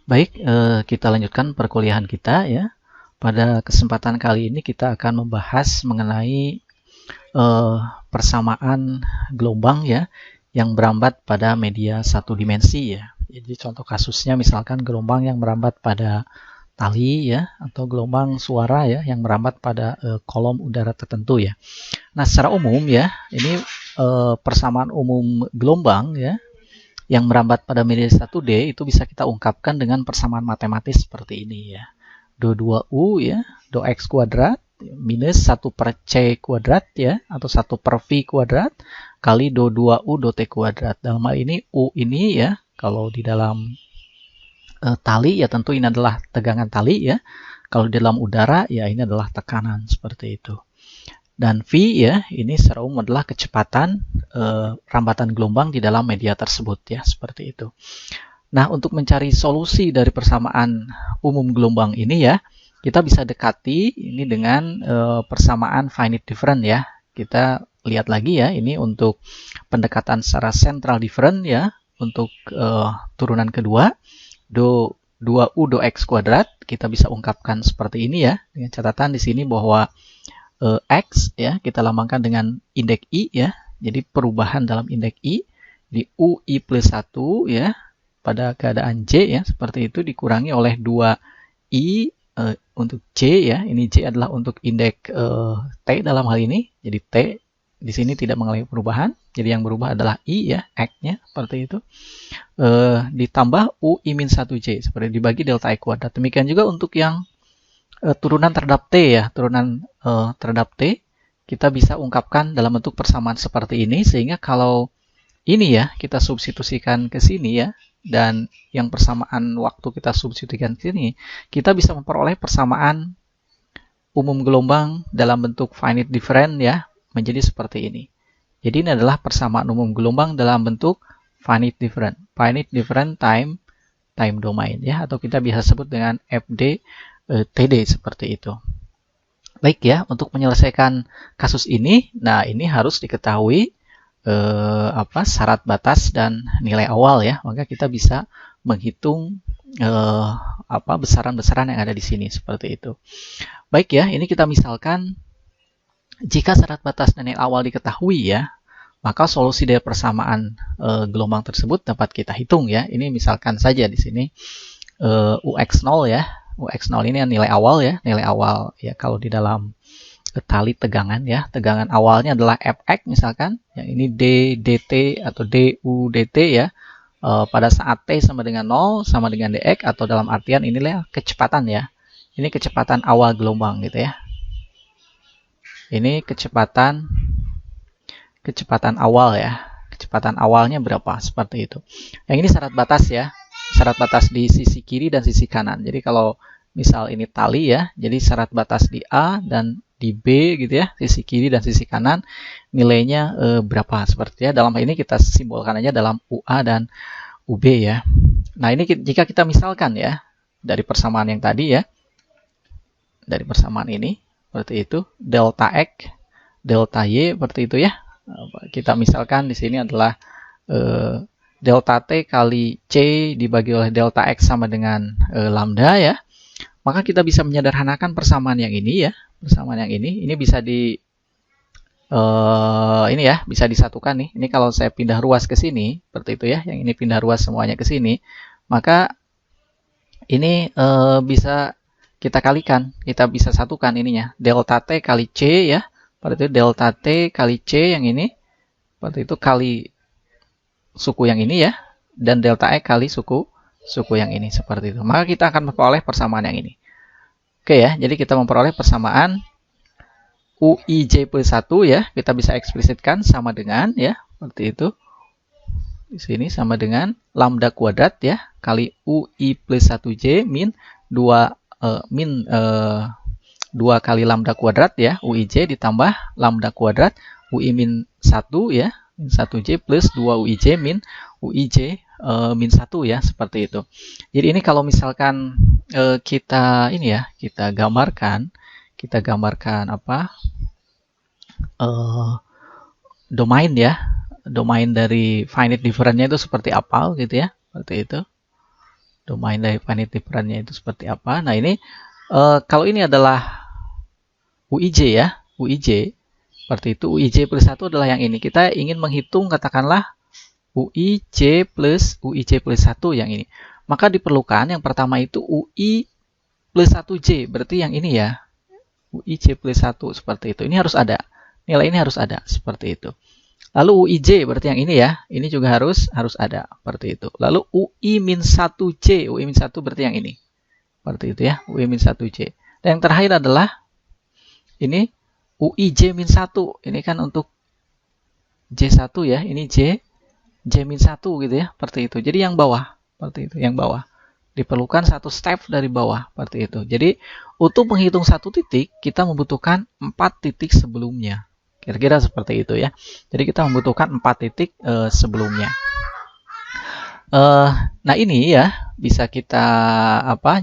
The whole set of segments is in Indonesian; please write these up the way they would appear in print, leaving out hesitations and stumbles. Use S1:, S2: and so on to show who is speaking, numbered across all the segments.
S1: Baik, kita lanjutkan perkuliahan kita ya. Pada kesempatan kali ini kita akan membahas mengenai persamaan gelombang ya yang merambat pada media satu dimensi ya. Jadi contoh kasusnya misalkan gelombang yang merambat pada tali ya, atau gelombang suara ya yang merambat pada kolom udara tertentu ya. Nah, secara umum ya, ini persamaan umum gelombang ya yang merambat pada media 1D itu bisa kita ungkapkan dengan persamaan matematis seperti ini ya. Do 2U ya, do X kuadrat minus 1 per C kuadrat ya, atau 1 per V kuadrat kali do 2U do T kuadrat. Dalam hal ini U ini ya, kalau di dalam tali ya tentu ini adalah tegangan tali ya. Kalau di dalam udara ya ini adalah tekanan seperti itu. Dan V ya, ini secara umum adalah kecepatan rambatan gelombang di dalam media tersebut ya, seperti itu. Nah, untuk mencari solusi dari persamaan umum gelombang ini ya, kita bisa dekati ini dengan persamaan finite different ya. Kita lihat lagi ya, ini untuk pendekatan secara central different ya, untuk turunan kedua, do 2U do X kuadrat, kita bisa ungkapkan seperti ini ya, dengan catatan di sini bahwa X ya kita lambangkan dengan indeks I ya. Jadi perubahan dalam indeks I di UI plus 1 ya pada keadaan J ya seperti itu dikurangi oleh 2I untuk J ya. Ini J adalah untuk indeks T dalam hal ini. Jadi T di sini tidak mengalami perubahan. Jadi yang berubah adalah I ya, X-nya seperti itu. Ditambah UI-1J seperti dibagi delta I kuadrat. Demikian juga untuk yang turunan terhadap T ya, turunan terhadap T kita bisa ungkapkan dalam bentuk persamaan seperti ini, sehingga kalau ini ya kita substitusikan ke sini ya, dan yang persamaan waktu kita substitusikan ke sini, kita bisa memperoleh persamaan umum gelombang dalam bentuk finite different ya, menjadi seperti ini. Jadi ini adalah persamaan umum gelombang dalam bentuk finite different time domain ya, atau kita bisa sebut dengan FD TD seperti itu. Baik ya, untuk menyelesaikan kasus ini, nah ini harus diketahui syarat batas dan nilai awal ya. Maka kita bisa menghitung besaran-besaran yang ada di sini seperti itu. Baik ya, ini kita misalkan jika syarat batas dan nilai awal diketahui ya, maka solusi dari persamaan gelombang tersebut dapat kita hitung ya. Ini misalkan saja di sini UX0 ya. UX0 ini nilai awal ya, nilai awal ya kalau di dalam tali tegangan ya, tegangan awalnya adalah Fx misalkan, yang ini D dt atau du dt ya, pada saat T sama dengan 0 sama dengan dx, atau dalam artian inilah kecepatan ya, ini kecepatan awal gelombang gitu ya, ini kecepatan awal ya, kecepatan awalnya berapa seperti itu. Yang ini syarat batas ya, syarat batas di sisi kiri dan sisi kanan. Jadi kalau misal ini tali ya, jadi syarat batas di A dan di B gitu ya, sisi kiri dan sisi kanan, nilainya berapa seperti ya. Dalam hal ini kita simbolkan aja dalam UA dan UB ya. Nah ini jika kita misalkan ya, dari persamaan yang tadi ya, dari persamaan ini, seperti itu, delta X, delta Y, seperti itu ya. Kita misalkan di sini adalah delta T kali C dibagi oleh delta X sama dengan lambda ya. Maka kita bisa menyederhanakan persamaan yang ini ya. Persamaan yang ini bisa di ini ya, bisa disatukan nih. Ini kalau saya pindah ruas ke sini, seperti itu ya. Yang ini pindah ruas semuanya ke sini, maka ini bisa kita kalikan, kita bisa satukan ininya. Delta T kali C ya. Seperti itu delta T kali C yang ini. Seperti itu kali suku yang ini ya, dan delta X kali suku yang ini seperti itu. Maka kita akan memperoleh persamaan yang ini. Oke ya, jadi kita memperoleh persamaan UIJ plus 1 ya, kita bisa eksplisitkan sama dengan ya, seperti itu. Di sini sama dengan lambda kuadrat ya, kali UI plus 1J min 2 kali lambda kuadrat ya, UIJ ditambah lambda kuadrat UI min 1 ya, min 1J plus 2 UIJ min UIJ min 1 ya, seperti itu. Jadi ini kalau misalkan kita ini ya, kita gambarkan apa domain ya, domain dari finite different-nya itu seperti apa gitu ya, seperti itu. Domain dari finite difference-nya itu seperti apa. Nah ini kalau ini adalah UIJ ya, UIJ seperti itu. UIJ plus 1 adalah yang ini. Kita ingin menghitung katakanlah UIJ plus 1 yang ini. Maka diperlukan yang pertama itu UI plus 1J, berarti yang ini ya. UIJ plus 1 seperti itu. Ini harus ada. Nilai ini harus ada seperti itu. Lalu UIJ berarti yang ini ya. Ini juga harus ada seperti itu. Lalu UI min 1J, UI min 1 berarti yang ini. Seperti itu ya, UI min 1J. Dan yang terakhir adalah ini UIJ min 1. Ini kan untuk J1 ya. Ini J min 1 gitu ya. Seperti itu. Jadi yang bawah. Seperti itu, yang bawah. Diperlukan satu step dari bawah. Seperti itu. Jadi untuk menghitung satu titik, kita membutuhkan 4 titik sebelumnya. Kira-kira seperti itu ya. Jadi kita membutuhkan 4 titik sebelumnya. Nah ini ya, bisa kita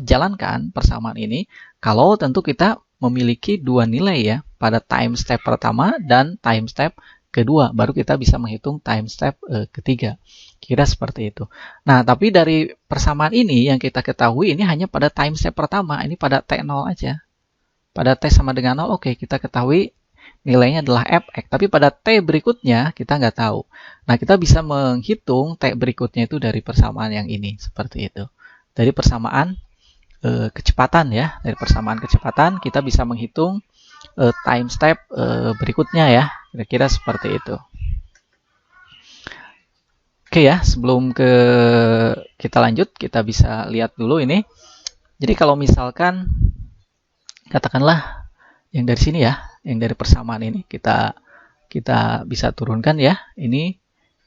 S1: jalankan persamaan ini. Kalau tentu kita memiliki 2 nilai ya. Pada time step pertama dan time step kedua, baru kita bisa menghitung time step ketiga. Kira seperti itu. Nah, tapi dari persamaan ini yang kita ketahui ini hanya pada time step pertama, ini pada T0 aja. Pada T sama dengan 0, oke, kita ketahui nilainya adalah Fx. Tapi pada T berikutnya kita nggak tahu. Nah, kita bisa menghitung T berikutnya itu dari persamaan yang ini, seperti itu. Dari persamaan kecepatan ya. Dari persamaan kecepatan kita bisa menghitung time step berikutnya ya. Kira-kira seperti itu. Oke ya, sebelum kita lanjut, kita bisa lihat dulu ini. Jadi kalau misalkan katakanlah yang dari sini ya, yang dari persamaan ini kita bisa turunkan ya. Ini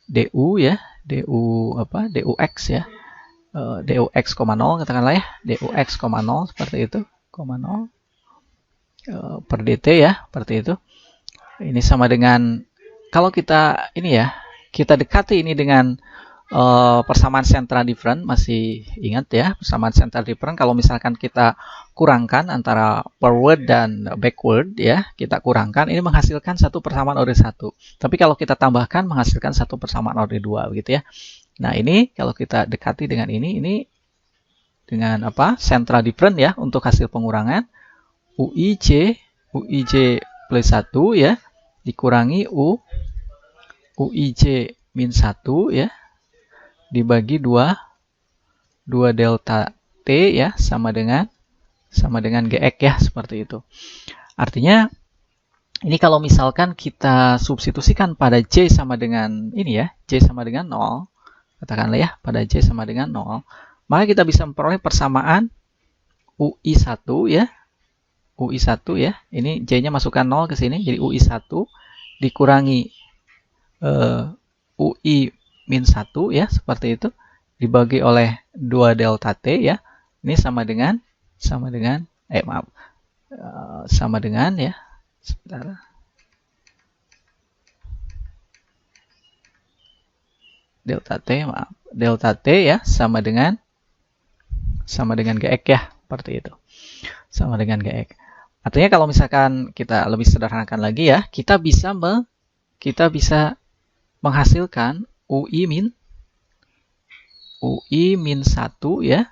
S1: du ya, dux ya. Dux, 0 katakanlah ya, dux, 0 seperti itu, 0 per dt ya, seperti itu. Ini sama dengan kalau kita ini ya, kita dekati ini dengan persamaan central difference. Masih ingat ya, persamaan central difference kalau misalkan kita kurangkan antara forward dan backward ya, kita kurangkan, ini menghasilkan satu persamaan order 1. Tapi kalau kita tambahkan menghasilkan satu persamaan order 2 begitu ya. Nah, ini kalau kita dekati dengan ini dengan central difference ya untuk hasil pengurangan UIJ plus 1 ya dikurangi UIJ min 1 ya dibagi 2 delta T ya sama dengan GX ya, seperti itu. Artinya ini kalau misalkan kita substitusikan pada J sama dengan ini ya, J sama dengan 0, katakanlah ya, pada J sama dengan 0, maka kita bisa memperoleh persamaan UI1 ya. UI1 ya, ini J-nya masukkan 0 ke sini, jadi UI1 dikurangi UI min 1 ya, seperti itu, dibagi oleh 2 delta T ya, ini sama dengan ya, sebentar. Delta T ya sama dengan GX ya, seperti itu. Sama dengan GX. Artinya kalau misalkan kita lebih sederhanakan lagi ya, kita bisa menghasilkan UI min 1 ya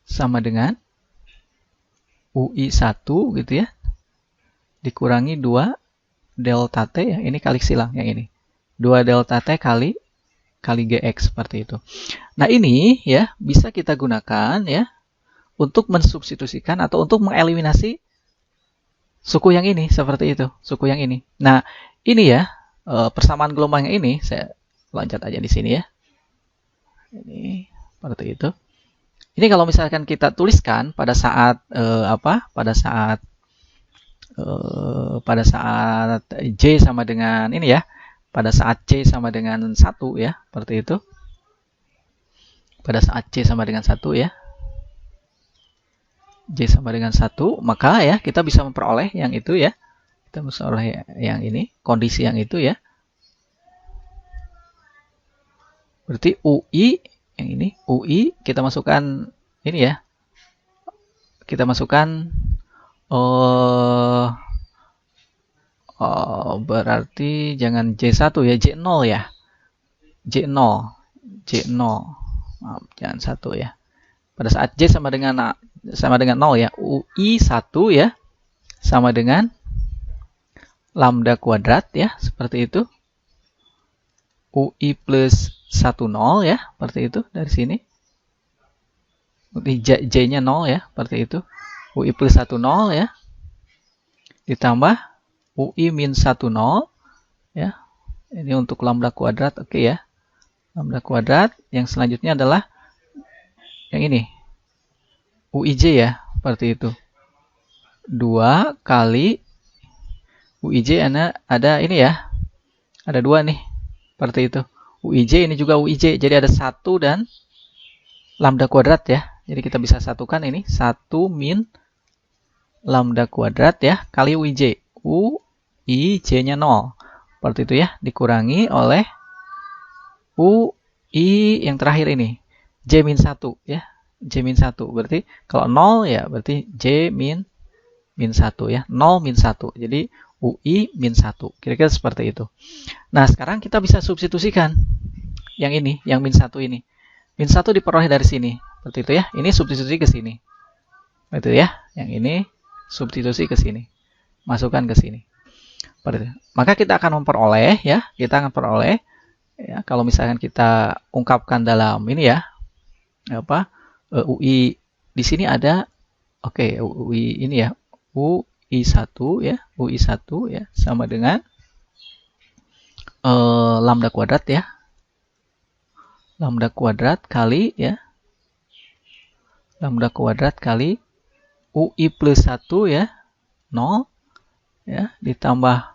S1: sama dengan UI1 gitu ya dikurangi 2 delta T ya, ini kali silang yang ini, 2 delta T kali GX, seperti itu. Nah ini ya bisa kita gunakan ya untuk mensubstitusikan atau untuk mengeliminasi suku yang ini, seperti itu, suku yang ini. Nah ini ya persamaan gelombang yang ini, saya loncat aja di sini ya. Ini seperti itu. Ini kalau misalkan kita tuliskan pada saat pada saat J sama dengan ini ya, pada saat C sama dengan 1 ya, seperti itu. Pada saat C sama dengan 1 ya, J sama dengan 1, maka ya kita bisa memperoleh yang itu ya. Kita bisa memperoleh yang ini, kondisi yang itu ya. Berarti UI yang ini, UI kita masukkan ini ya. Kita masukkan berarti jangan J1 ya, J0 ya. J0. Maaf, jangan 1 ya. pada saat J sama dengan 0 ya, UI 1 ya sama dengan lambda kuadrat ya, seperti itu. UI plus 1 0 ya, seperti itu dari sini. J-nya 0 ya, seperti itu. UI plus 1 0 ya. Ditambah UI min 1 0 ya. Ini untuk lambda kuadrat, oke ya. Lambda kuadrat. Yang selanjutnya adalah yang ini. UIJ ya, seperti itu. 2 kali UIJ ada ini ya. Ada 2 nih. Seperti itu. UIJ ini juga UIJ. Jadi ada 1 dan lambda kuadrat ya. Jadi kita bisa satukan ini. 1 min lambda kuadrat ya. Kali UIJ. UIJ-nya 0. Seperti itu ya. Dikurangi oleh UI yang terakhir ini. J min 1 ya. J min 1. Berarti kalau 0 ya berarti J min 1 ya. 0 min 1. Jadi UI min 1. Kira-kira seperti itu. Nah, sekarang kita bisa substitusikan yang ini, yang min 1 ini. Min 1 diperoleh dari sini. Seperti itu ya. Ini substitusi ke sini. Itu ya. Yang ini substitusi ke sini. Masukkan ke sini. Seperti itu. Maka kita akan memperoleh ya. Kita akan peroleh ya, kalau misalkan kita ungkapkan dalam ini ya. Apa? UI di sini ada UI ini ya. UI1 ya. UI1 ya sama dengan lambda kuadrat ya. Lambda kuadrat kali ya. Lambda kuadrat kali UI plus 1 ya. 0 ya. Ditambah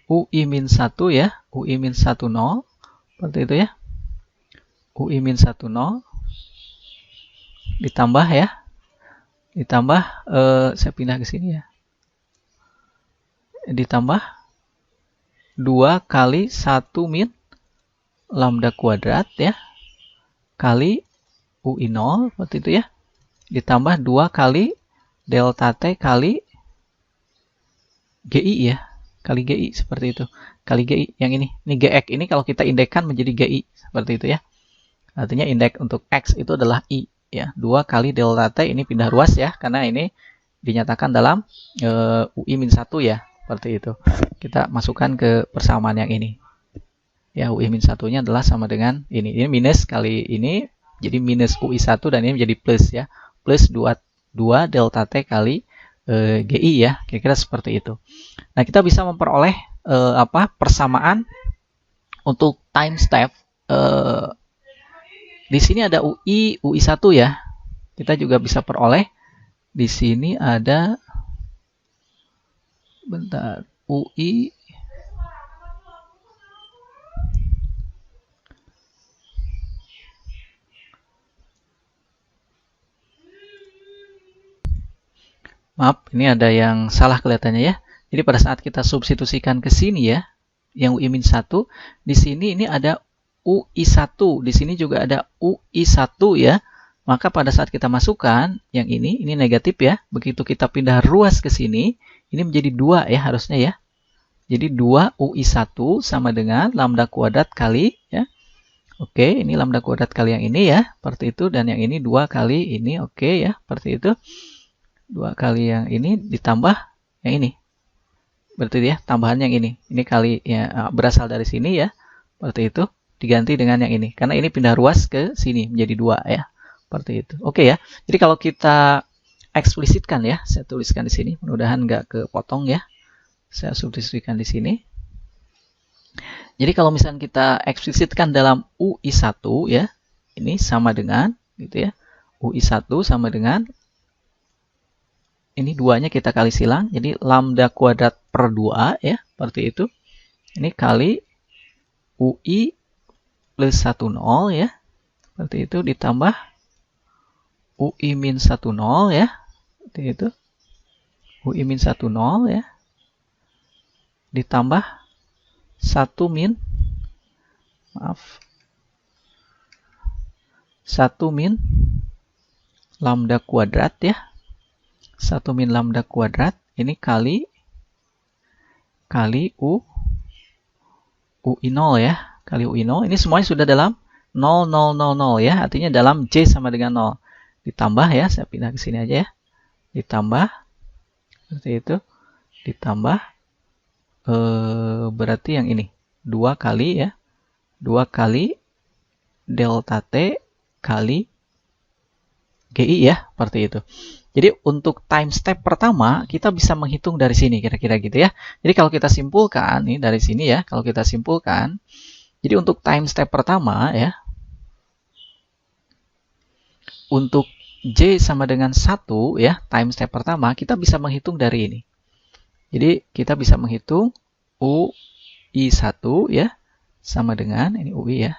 S1: UI min 1 ya. UI min 1 0. Seperti itu ya. UI min 1 0. Ditambah ya. Ditambah saya pindah ke sini ya. Ditambah 2 kali 1 min lambda kuadrat ya. Kali UI 0. Seperti itu ya. Ditambah 2 kali delta T kali GI ya. Kali GI seperti itu. Kali GI yang ini. Ini GX ini kalau kita indekkan menjadi GI. Seperti itu ya. Artinya indeks untuk X itu adalah I. Ya, 2 kali delta T ini pindah ruas ya. Karena ini dinyatakan dalam UI min 1 ya. Seperti itu. Kita masukkan ke persamaan yang ini. Ya, UI min 1-nya adalah sama dengan ini. Ini minus kali ini. Jadi minus UI1 dan ini menjadi plus ya. Plus 2 delta T kali GI ya. Kira-kira seperti itu. Nah, kita bisa memperoleh persamaan untuk time step. Di sini ada UI1 ya. Kita juga bisa peroleh. Di sini ada UI maaf, ini ada yang salah kelihatannya ya. Jadi pada saat kita substitusikan ke sini ya, yang UI min 1, di sini ini ada UI1, di sini juga ada UI1 ya. Maka pada saat kita masukkan yang ini negatif ya. Begitu kita pindah ruas ke sini, ini menjadi 2 ya harusnya ya. Jadi 2 UI1 sama dengan lambda kuadrat kali ya. Oke, ini lambda kuadrat kali yang ini ya, seperti itu. Dan yang ini 2 kali ini, oke ya, seperti itu. 2 kali yang ini ditambah yang ini. Berarti ya, tambahan yang ini. Ini kali ya berasal dari sini ya, seperti itu. Diganti dengan yang ini. Karena ini pindah ruas ke sini menjadi 2 ya. Seperti itu. Oke ya. Jadi kalau kita eksplisitkan ya, saya tuliskan di sini. Mudah-mudahan nggak kepotong ya. Saya substitusikan di sini. Jadi kalau misalnya kita eksplisitkan dalam UI1 ya, ini sama dengan gitu ya. UI1 sama dengan ini 2-nya kita kali silang. Jadi lambda kuadrat per 2 ya, seperti itu. Ini kali UI plus 10 ya. Seperti itu ditambah UI min 10 ya. Seperti itu. UI min 10 ya. Ditambah 1 min 1 min lambda kuadrat ya. 1 min lambda kuadrat ini kali UI0 ya. Kali UI0. Ini semuanya sudah dalam 0, 0, 0, 0 ya. Artinya dalam J sama dengan 0. ditambah ya, saya pindah ke sini aja ya, ditambah seperti itu, ditambah berarti yang ini 2 kali ya, 2 kali delta T kali GI ya, seperti itu. Jadi untuk time step pertama kita bisa menghitung dari sini kira-kira gitu ya. Jadi kalau kita simpulkan nih dari sini ya, kalau kita simpulkan, jadi untuk time step pertama ya, untuk J sama dengan 1 ya, time step pertama kita bisa menghitung dari ini. Jadi kita bisa menghitung UI1 ya, sama dengan, ini UI ya,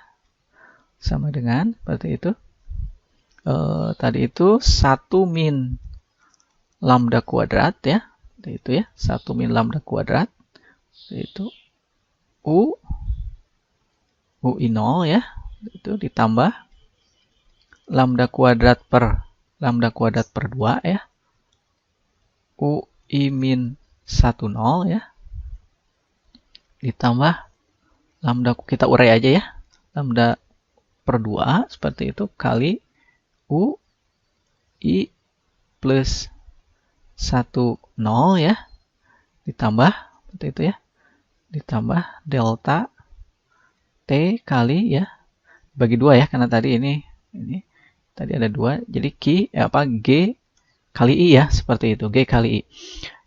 S1: sama dengan, seperti itu. Tadi itu 1 min lambda kuadrat ya, itu ya, 1 min lambda kuadrat, itu UI0 ya, itu ditambah lambda kuadrat per 2 ya, UI min 10 ya, ditambah lambda, kita urai aja ya, lambda per 2 seperti itu kali UI plus 10 ya, ditambah seperti itu ya, ditambah delta T kali ya, bagi 2 ya, karena tadi ini tadi ada 2, jadi G kali I ya, seperti itu, G kali I.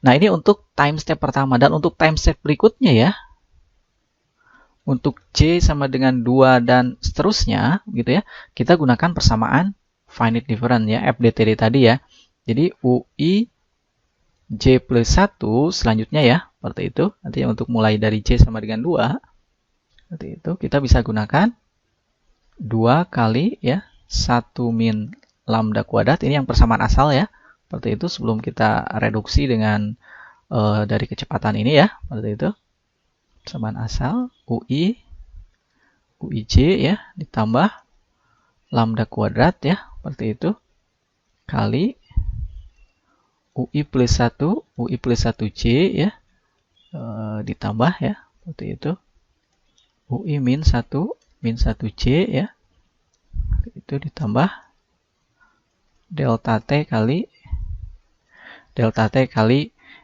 S1: Nah, ini untuk time step pertama, dan untuk time step berikutnya ya, untuk J sama dengan 2 dan seterusnya gitu ya, kita gunakan persamaan finite difference ya, FDTD tadi ya. Jadi UI J plus 1 selanjutnya ya, seperti itu. Nanti untuk mulai dari J sama dengan 2, seperti itu, kita bisa gunakan 2 kali ya, 1 min lambda kuadrat, ini yang persamaan asal ya, seperti itu, sebelum kita reduksi dengan dari kecepatan ini ya, seperti itu. Persamaan asal UIJ ya, ditambah lambda kuadrat ya, seperti itu, kali UI plus 1J ya, ditambah ya, seperti itu, UI min 1J ya, itu ditambah delta T kali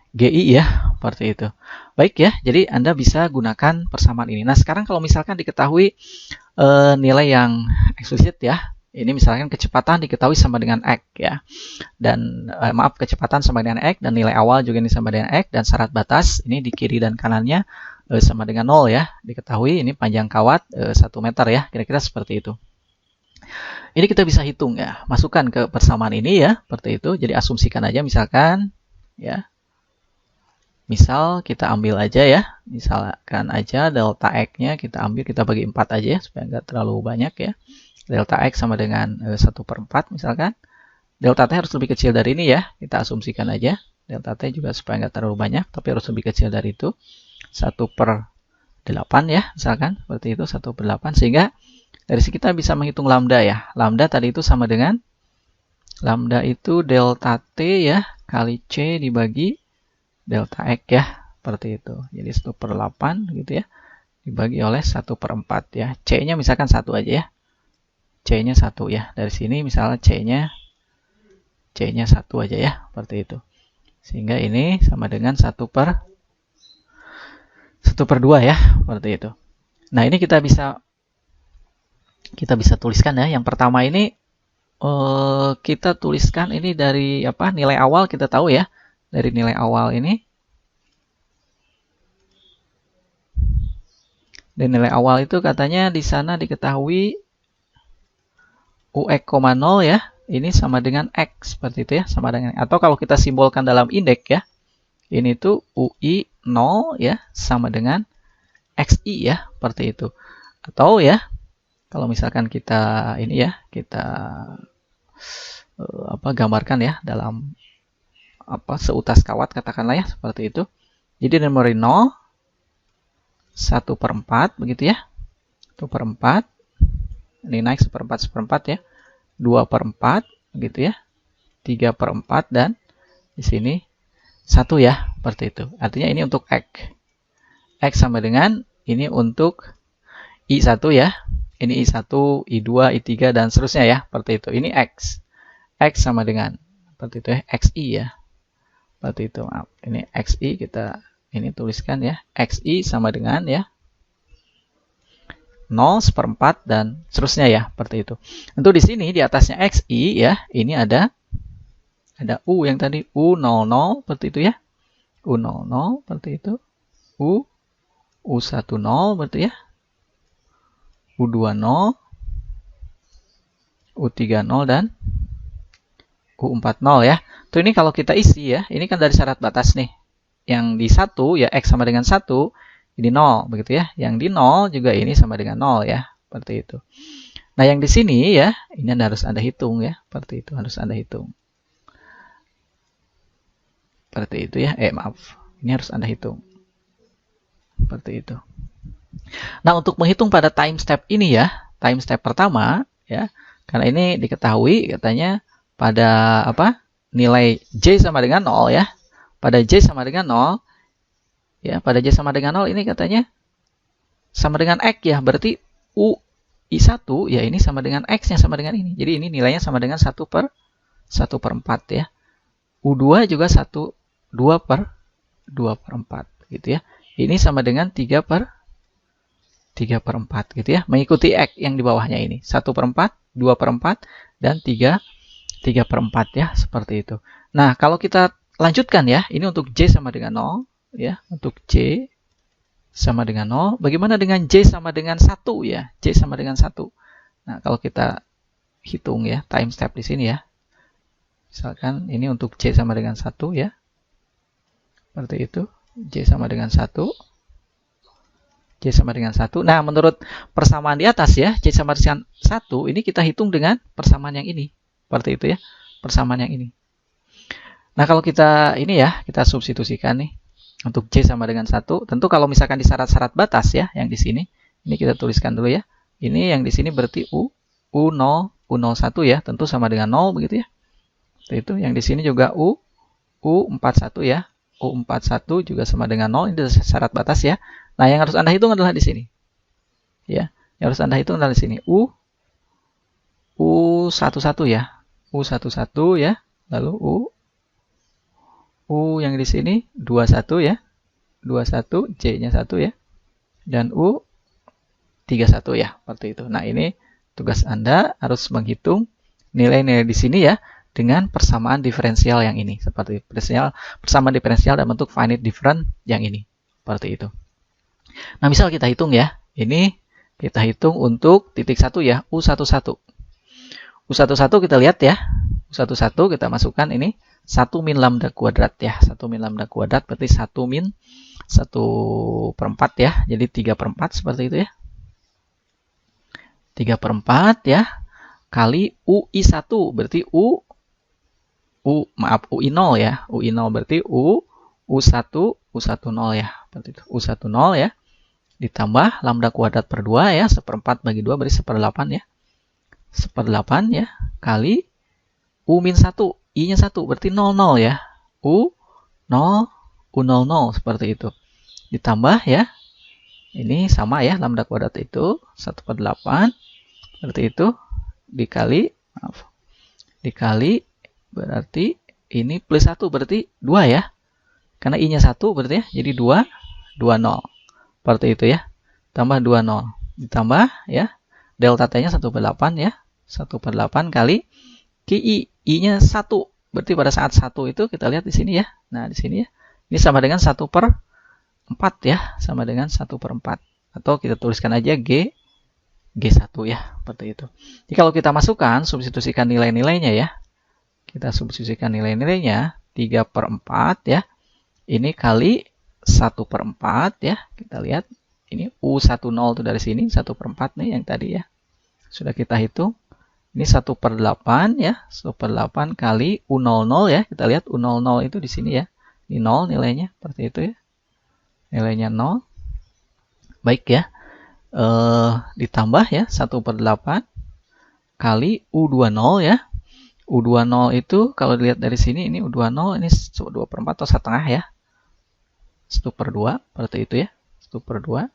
S1: GI ya, seperti itu. Baik ya, jadi Anda bisa gunakan persamaan ini. Nah, sekarang kalau misalkan diketahui nilai yang eksplisit ya, ini misalkan kecepatan diketahui sama dengan X ya, dan kecepatan sama dengan X, dan nilai awal juga ini sama dengan X, dan syarat batas ini di kiri dan kanannya sama dengan 0 ya, diketahui ini panjang kawat 1 meter ya, kira-kira seperti itu. Ini kita bisa hitung ya, masukkan ke persamaan ini ya, seperti itu. Jadi asumsikan aja misalkan ya, misal kita ambil aja ya, misalkan aja delta X-nya kita ambil, kita bagi 4 aja ya, supaya nggak terlalu banyak ya. Delta X sama dengan 1/4 misalkan. Delta T harus lebih kecil dari ini ya, kita asumsikan aja. Delta T juga supaya nggak terlalu banyak, tapi harus lebih kecil dari itu. 1/8 ya, misalkan, seperti itu, 1/8. Sehingga dari sini kita bisa menghitung lambda ya. Lambda tadi itu sama dengan, lambda itu delta T ya, kali C dibagi delta X ya, seperti itu. Jadi 1/8 gitu ya, dibagi oleh 1/4 ya. C-nya misalkan 1 aja ya. C-nya 1 ya. Dari sini misalnya C-nya 1 aja ya, seperti itu. Sehingga ini sama dengan 1/2 ya, seperti itu. Nah, ini kita bisa tuliskan ya. Yang pertama ini kita tuliskan ini dari apa? Nilai awal kita tahu ya. Dari nilai awal ini. Dan nilai awal itu katanya di sana diketahui UX, 0 ya. Ini sama dengan X, seperti itu ya, sama dengan, atau kalau kita simbolkan dalam indeks ya, ini tuh UI 0 ya, sama dengan XI ya, seperti itu. Atau ya, kalau misalkan kita ini ya, kita gambarkan ya dalam seutas kawat katakanlah ya, seperti itu. Jadi memori 0 1/4 begitu ya, 1/4, ini naik 1/4 ya, 2/4 begitu ya, 3/4, dan di sini 1 ya, seperti itu. Artinya ini untuk X sama dengan ini untuk I1 ya, ini I1, I2, I3 dan seterusnya ya, seperti itu. Ini X X sama dengan seperti itu ya, XI ya. Seperti itu, maaf. Ini XI kita ini tuliskan ya. XI sama dengan ya 0, seperempat, dan seterusnya ya, seperti itu. Tentu di sini di atasnya XI ya, ini ada U yang tadi U00 seperti itu ya. U00 seperti itu. U10 berarti ya. U20, U30 dan U40 ya. Tuh ini kalau kita isi ya, ini kan dari syarat batas nih. Yang di 1 ya X sama dengan 1, ini 0 begitu ya. Yang di 0 juga ini sama dengan 0 ya, seperti itu. Nah, yang di sini ya, ini harus Anda hitung ya, seperti itu, harus Anda hitung. Seperti itu ya. Maaf. Ini harus Anda hitung. Seperti itu. Nah, untuk menghitung pada time step ini ya, time step pertama ya, karena ini diketahui katanya pada nilai J sama dengan 0 ya. Pada J sama dengan 0 ya, pada J sama dengan 0 ini katanya sama dengan X ya, berarti UI1 ya ini sama dengan X yang sama dengan ini. Jadi ini nilainya sama dengan 1 per 4 ya. U2 juga 2 per 4 gitu ya. Ini sama dengan 3 per 4 gitu ya. Mengikuti X yang di bawahnya ini. 1 per 4, 2 per 4, dan 3 per 4 ya. Seperti itu. Nah, kalau kita lanjutkan ya. Ini untuk J sama dengan 0 ya. Untuk J sama dengan 0. Bagaimana dengan J sama dengan 1 ya? J sama dengan 1. Nah, kalau kita hitung ya. Time step di sini ya. Misalkan ini untuk J sama dengan 1 ya. Seperti itu. J sama dengan 1. J sama dengan 1. Nah, menurut persamaan di atas ya, J sama dengan 1, ini kita hitung dengan persamaan yang ini. Seperti itu ya, persamaan yang ini. Nah, kalau kita ini ya, kita substitusikan nih. Untuk J sama dengan 1, tentu kalau misalkan di syarat-syarat batas ya, yang di sini, ini kita tuliskan dulu ya. Ini yang di sini berarti U01 ya, tentu sama dengan 0 begitu ya. Seperti itu, yang di sini juga U41 ya. U41 juga sama dengan 0, ini syarat batas ya. Nah, yang harus Anda hitung adalah di sini. Ya, yang harus Anda hitung adalah di sini. U11 ya. U11 ya. Lalu U yang di sini 21 ya. 21, J-nya 1 ya. Dan U31 ya, seperti itu. Nah, ini tugas Anda harus menghitung nilai-nilai di sini ya dengan persamaan diferensial yang ini. Seperti persamaan diferensial dan bentuk finite difference yang ini. Seperti itu. Nah, misal kita hitung ya. Ini kita hitung untuk titik 1 ya, U11. U11 kita lihat ya. U11 kita masukkan ini 1 min lambda kuadrat ya. 1 min lambda kuadrat berarti 1 min 1 per 4 ya. Jadi 3 per 4 seperti itu ya. 3 per 4 ya. Kali UI1 berarti UI0 ya. UI0 berarti U10 ya. Seperti itu. U10 ya. Ditambah lambda kuadrat per 2 ya. 1/4 bagi 2 berarti 1/8 ya. 1/8 ya. Kali U-1. I-nya 1 berarti 00 ya. U00 seperti itu. Ditambah ya. Ini sama ya. Lambda kuadrat itu 1/8. Seperti itu. Dikali berarti ini plus 1 berarti 2 ya. Karena I-nya 1 berarti ya. Jadi 20. Seperti itu ya. Tambah 20. Ditambah ya. Delta T-nya 1/8 ya. 1/8 kali KI. I-nya 1. Berarti pada saat 1 itu kita lihat di sini ya. Nah, di sini ya. Ini sama dengan 1/4 ya. Sama dengan 1/4. Atau kita tuliskan aja G1 ya. Seperti itu. Jadi kalau kita masukkan, substitusikan nilai-nilainya ya. Kita substitusikan nilai-nilainya 3/4 ya. Ini kali 1/4 ya. Kita lihat. Ini U10 itu dari sini. 1/4 nih yang tadi ya. Sudah kita hitung. Ini 1/8 ya. 1/8 kali U00 ya. Kita lihat U00 itu di sini ya. Ini 0 nilainya. Seperti itu ya. Nilainya 0. Baik ya. Ditambah ya. 1/8 kali U20 ya. U20 itu kalau dilihat dari sini. Ini U20 ini 2/4 atau 1/2 ya. 1/2. Seperti itu ya. 1/2.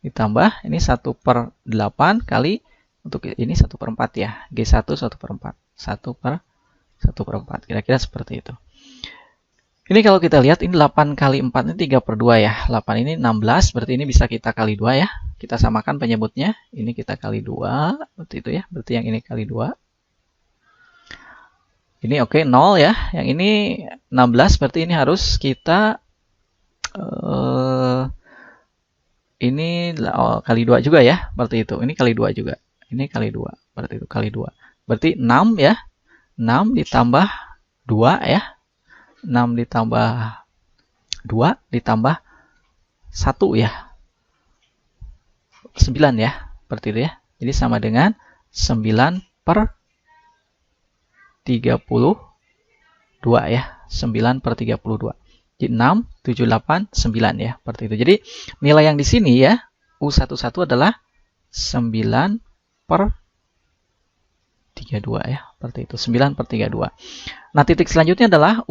S1: Ditambah ini 1/8 kali. Untuk ini 1/4 ya. G1 1/4. 1/8 1/4. Kira-kira seperti itu. Ini kalau kita lihat, ini 8 kali 4 ini 3/2 ya. 8 ini 16, berarti ini bisa kita kali 2 ya. Kita samakan penyebutnya. Ini kita kali 2, seperti itu ya. Berarti yang ini kali 2. Ini oke, 0 ya. Yang ini 16, berarti ini harus kita ini kali 2 juga ya. Seperti itu. Ini kali 2 juga. Ini kali 2. Berarti itu kali 2. Berarti 6 ya. 6 ditambah 2 ya. 6 ditambah 2 ditambah 1 ya. 9 ya. Seperti itu ya. Jadi sama dengan 9/32 ya. 9/32. Jadi 6, 7, 8, 9 ya. Seperti itu. Jadi nilai yang di sini ya, U11 adalah 9/32 ya. Seperti itu. 9/32. Nah, titik selanjutnya adalah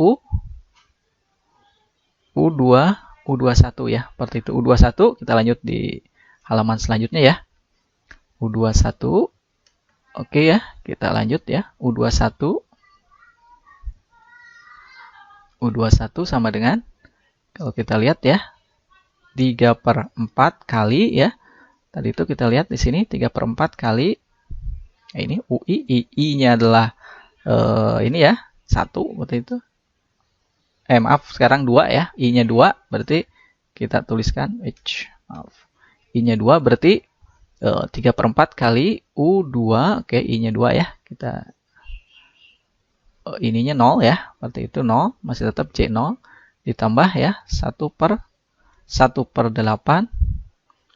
S1: U21 ya. Seperti itu. U21, kita lanjut di halaman selanjutnya ya. U21. Oke ya, kita lanjut ya. U21 sama dengan, kalau kita lihat ya, 3/4 kali ya. Tadi itu kita lihat di sini 3/4 kali, ini UI, I-nya adalah ini ya, 1, seperti itu. Maaf, sekarang 2 ya. I-nya 2, berarti kita tuliskan, maaf. I-nya 2, berarti 3/4 kali U2, oke, I-nya 2 ya. Kita ininya 0 ya, seperti itu 0, masih tetap C0, ditambah ya 1/8,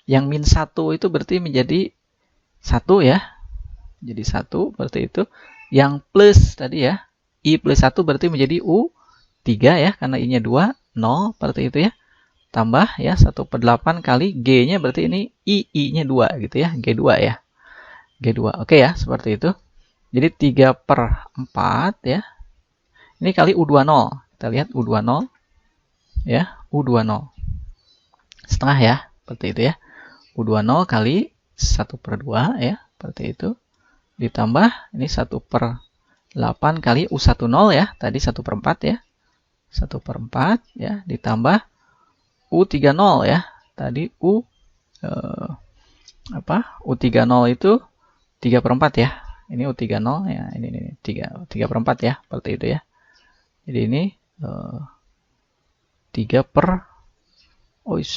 S1: yang min 1 itu berarti menjadi 1 ya, jadi 1, berarti itu, yang plus tadi ya, I plus 1 berarti menjadi U3 ya, karena I-nya 2, 0, seperti itu ya, tambah ya 1/8 kali G-nya, berarti ini I-nya 2 gitu ya, G2 ya, G2, oke ya, seperti itu. Jadi 3/4 ya. Ini kali U20. Kita lihat U20 ya, U20. Setengah ya, seperti itu ya. U20 kali 1/2 ya, seperti itu. Ditambah ini 1/8 kali U10 ya, tadi 1/4 ya. 1/4 ya, ditambah U30 ya. Tadi U30 itu 3/4 ya. Ini U30 ya, ini 3/4 ya, seperti itu ya. Jadi ini 3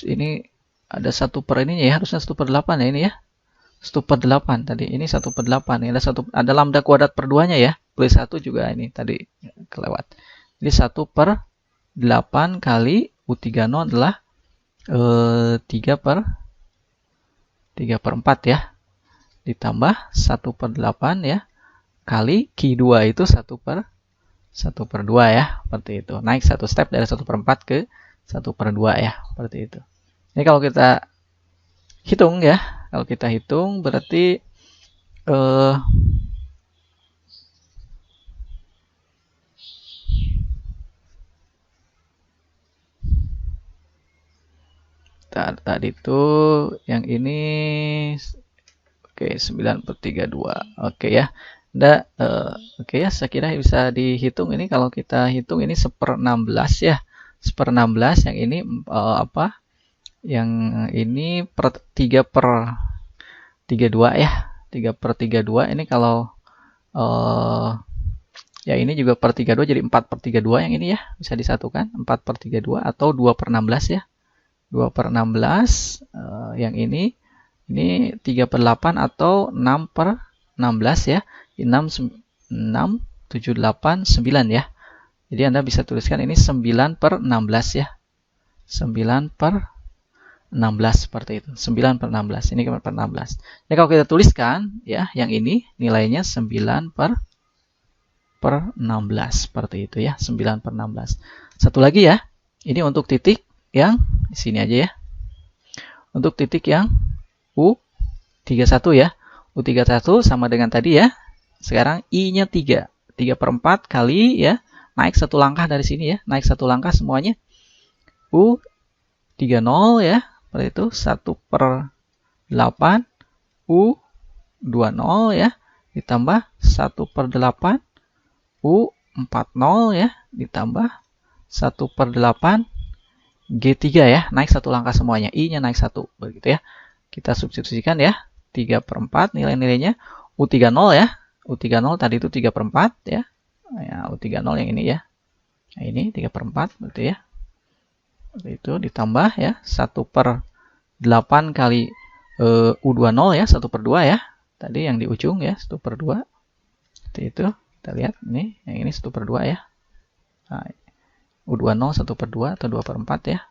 S1: ini ada 1 ininya ya, harusnya 1/8 ya ini ya. 1/8 tadi, ini 1/8, ini ada lambda kuadrat per 2-nya ya. Plus 1 juga ini tadi kelewat. Jadi 1/8 kali U30 adalah 3/4 ya. Ditambah 1/8 ya, kali Q2 itu 1/2 ya, seperti itu. Naik 1 step dari 1/4 ke 1/2 ya, seperti itu. Ini kalau kita hitung ya, kalau kita hitung berarti tadi itu yang ini oke, 9/32. Oke ya. Oke ya, saya kira bisa dihitung ini. Kalau kita hitung ini 1/16 ya. 1/16, yang ini Yang ini 3/32 ya. 3/32 ini kalau ya ini juga per 32, jadi 4/32 yang ini ya. Bisa disatukan 4/32 atau 2/16 ya. 2/16 yang ini 3/8 atau 6/16 ya. 6, 7, 8, 9 ya. Jadi Anda bisa tuliskan ini 9/16 ya. 9/16 seperti itu. 9/16. Ini 9/16. Jadi kalau kita tuliskan ya, yang ini nilainya 9/16 seperti itu ya. 9/16. Satu lagi ya. Ini untuk titik yang di sini aja ya. Untuk titik yang U31 ya. U31 sama dengan tadi ya. Sekarang I-nya 3. 3/4 kali ya. Naik 1 langkah dari sini ya. Naik 1 langkah semuanya. U30 ya. Seperti itu. 1/8. U20 ya. Ditambah 1/8. 40 ya, ditambah 1/8 G3 ya, naik satu langkah semuanya, I-nya naik 1, begitu ya. Kita substitusikan ya, 3/4 nilai-nilainya, U30 ya, U30 tadi itu 3/4 ya, U30 yang ini ya, nah, ini 3/4 berarti ya, itu ditambah ya, 1/8 kali U20 ya, 1/2 ya, tadi yang di ujung ya, 1/2, seperti itu, kita lihat ini, yang ini 1/2 ya, nah, U20 1/2 atau 2/4 ya,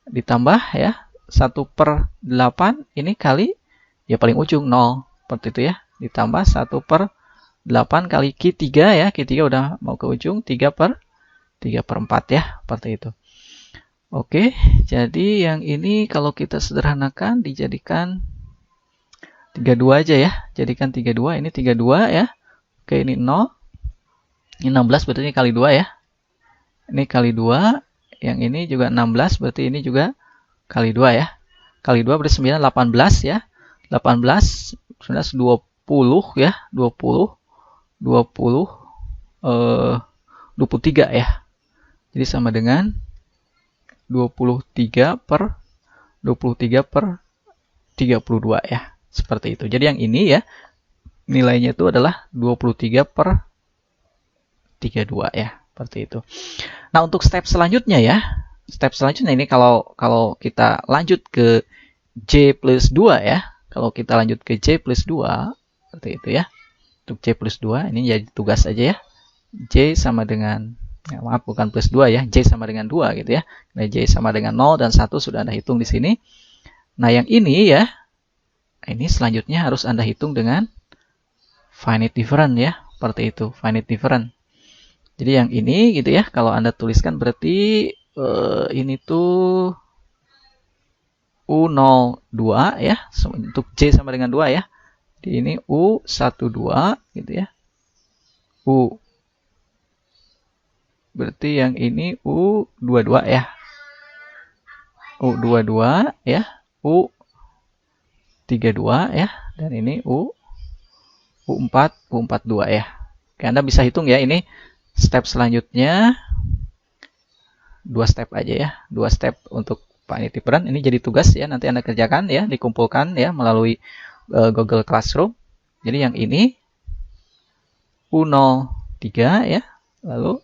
S1: ditambah ya, 1/8 ini kali, ya paling ujung 0, seperti itu ya, ditambah 1/8 kali Q3 ya, Q3 udah mau ke ujung, 3/4 ya, seperti itu. Oke, jadi yang ini kalau kita sederhanakan dijadikan 32 aja ya, jadikan 32, ini 32 ya, oke ini 0, ini 16 berarti ini kali 2 ya, ini kali 2, yang ini juga 16 berarti ini juga kali 2 ya, kali 2 berarti 9, 18 ya, 18, 19, 20 ya, 23 ya, jadi sama dengan 23/32 ya, seperti itu. Jadi yang ini ya, nilainya itu adalah 23/32 ya, seperti itu. Nah, untuk step selanjutnya ya, ini kalau kita lanjut ke J plus 2 ya, kalau kita lanjut ke J plus 2, seperti itu ya. Untuk J plus 2, ini jadi tugas aja ya. J sama dengan, ya, maaf bukan plus 2 ya, J sama dengan 2 gitu ya. Nah, J sama dengan 0 dan 1 sudah Anda hitung di sini. Nah, yang ini ya, ini selanjutnya harus Anda hitung dengan finite difference ya, seperti itu, finite difference. Jadi yang ini gitu ya, kalau Anda tuliskan berarti ini tuh U02 ya, untuk J sama dengan 2 ya. Jadi ini U12 gitu ya. U berarti yang ini U22 ya. U22 ya. U32 ya. Dan ini U42 ya. Oke, Anda bisa hitung ya, ini step selanjutnya 2 step aja ya. 2 step untuk finite difference. Ini jadi tugas ya, nanti Anda kerjakan ya, dikumpulkan ya melalui Google Classroom. Jadi yang ini U03 ya. Lalu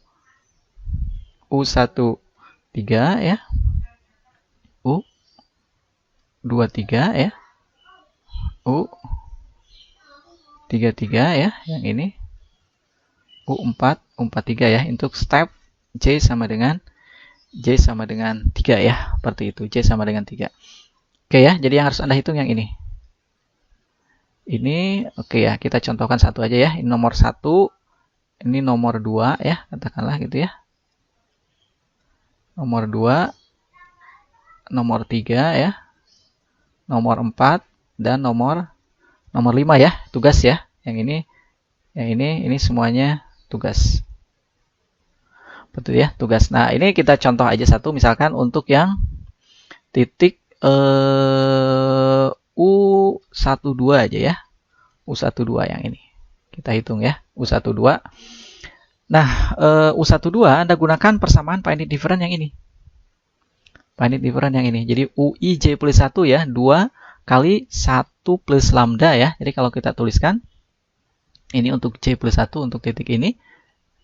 S1: U13 ya, U23 ya, U33 ya, yang ini U43 ya, untuk step J sama dengan 3 ya, seperti itu, J sama dengan 3. Oke ya, jadi yang harus Anda hitung yang ini. Ini oke ya, kita contohkan satu aja ya, ini nomor 1, ini nomor 2 ya, katakanlah gitu ya. Nomor 2, nomor 3 ya, nomor 4, dan nomor 5 ya, tugas ya. Yang ini semuanya tugas. Betul ya, tugas. Nah, ini kita contoh aja satu, misalkan untuk yang titik U12 aja ya. U12 yang ini. Kita hitung ya, U12. Nah, U12 Anda gunakan persamaan finite difference yang ini. Finite difference yang ini. Jadi UI J plus 1 ya, 2 kali 1 plus lambda ya. Jadi kalau kita tuliskan, ini untuk J plus 1 untuk titik ini,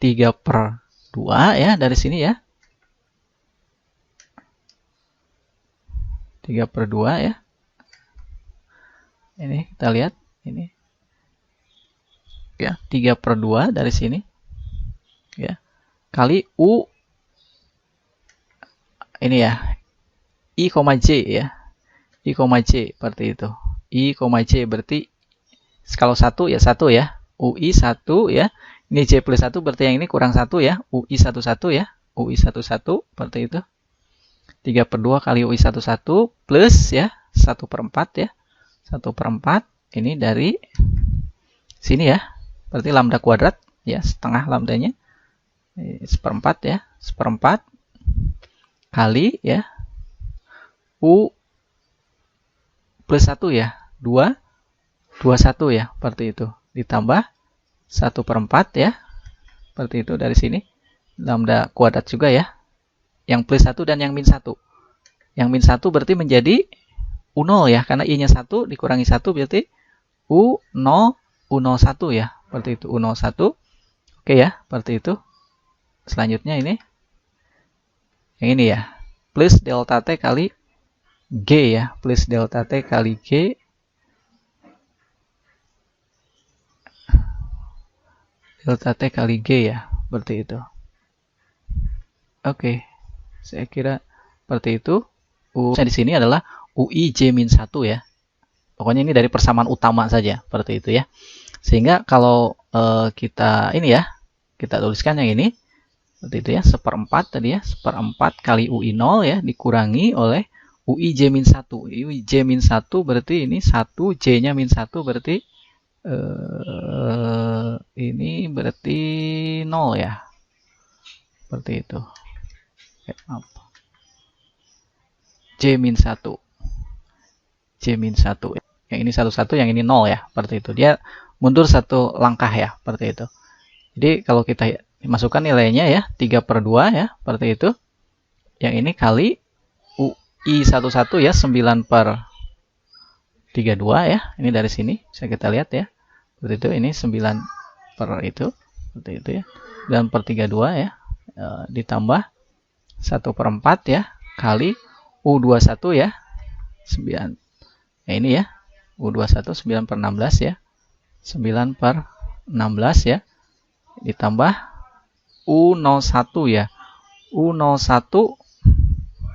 S1: 3/2 ya, dari sini ya. 3/2 ya. Ini kita lihat, ini. Ya, 3/2 dari sini. Ya. Kali U ini ya, I, J ya. I, J seperti itu. I, J berarti kalau 1 ya 1 ya. UI 1 ya. Ini J plus 1 berarti yang ini kurang 1 ya. UI 11 ya. UI 11 seperti itu. 3/2 kali UI 11 plus ya 1/4 ya. 1/4 ini dari sini ya. Berarti lambda kuadrat ya, setengah lambdanya. 1/4 ya. 1/4 kali ya U plus 1 ya, 21 ya, seperti itu. Ditambah 1/4 ya, Seperti itu dari sini. Lambda kuadrat juga ya. Yang plus 1 dan yang min 1. Yang min 1 berarti menjadi U0 ya. Karena I-nya 1 dikurangi 1 berarti U0, U01 ya. Seperti itu. U01. Oke ya. Seperti itu. Selanjutnya ini. Yang ini ya. Plus delta T kali G ya. Plus delta T kali G. Delta T kali G ya. Seperti itu. Oke. Saya kira seperti itu. Di sini adalah UI J-1 ya. Pokoknya ini dari persamaan utama saja. Seperti itu ya. Sehingga kalau kita ini ya. Kita tuliskan yang ini. Seperti itu ya, 1/4 tadi ya, 1/4 kali UI0 ya, dikurangi oleh UI J-1. UI J-1 berarti ini 1, J-nya min 1 berarti ini berarti 0 ya. Seperti itu. Maaf. J-1. J-1. Yang ini 1, yang ini 0 ya. Seperti itu. Dia mundur satu langkah ya. Seperti itu. Jadi kalau kita masukkan nilainya ya 3/2 ya seperti itu. Yang ini kali UI11 ya 9/32 ya. Ini dari sini bisa kita lihat ya. Seperti itu. Ini 9 per itu seperti itu ya. 9/32 ya. Ditambah 1/4 ya kali U21 ya 9. Nah ini ya U21 9/16 ya. 9/16 ya. Ditambah U01 ya. U01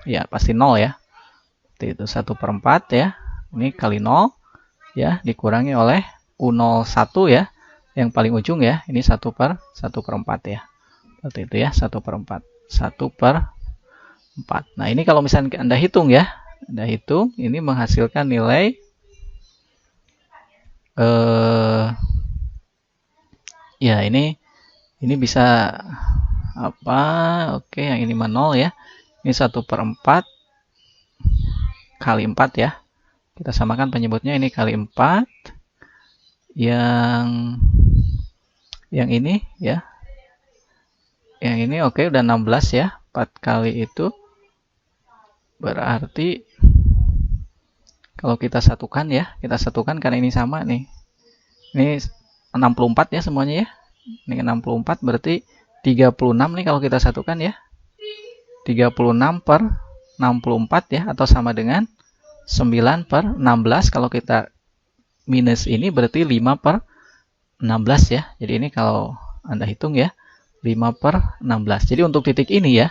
S1: ya pasti 0 ya. Seperti itu 1/4 ya. Ini kali 0 ya dikurangi oleh U01 ya. Yang paling ujung ya. Ini 1/4 ya. Seperti itu ya 1/4. 1/4. Nah ini kalau misalnya Anda hitung ya. Anda hitung ini menghasilkan nilai ya ini bisa apa? Oke, yang ini 0 ya. Ini 1/4 kali 4 ya. Kita samakan penyebutnya ini kali 4. Yang ini ya. Yang ini oke udah 16 ya. 4 kali itu berarti kalau kita satukan ya, kita satukan karena ini sama nih. Ini 64 ya semuanya ya. Ini 64 berarti 36 nih kalau kita satukan ya. 36/64 ya atau sama dengan 9/16. Kalau kita minus ini berarti 5/16 ya. Jadi ini kalau Anda hitung ya 5/16. Jadi untuk titik ini ya.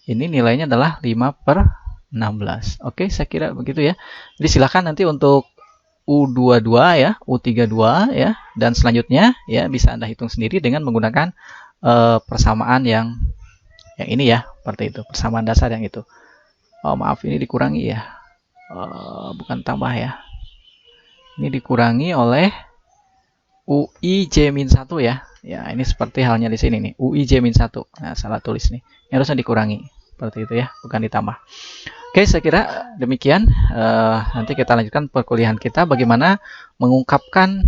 S1: Ini nilainya adalah 5/16. Oke, saya kira begitu ya. Jadi silakan nanti untuk U22 ya, U32 ya, dan selanjutnya ya bisa Anda hitung sendiri dengan menggunakan persamaan yang ini ya, seperti itu, persamaan dasar yang itu. Oh maaf, ini dikurangi ya, bukan tambah ya. Ini dikurangi oleh UI J-1 ya. Ya ini seperti halnya di sini nih, UI J-1. Nah salah tulis nih, ini harusnya dikurangi, seperti itu ya, bukan ditambah. Oke, saya kira demikian. Nanti kita lanjutkan perkuliahan kita bagaimana mengungkapkan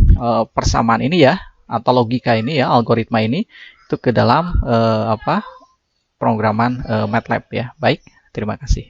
S1: persamaan ini ya, atau logika ini ya, algoritma ini itu ke dalam programan MATLAB ya. Baik, terima kasih.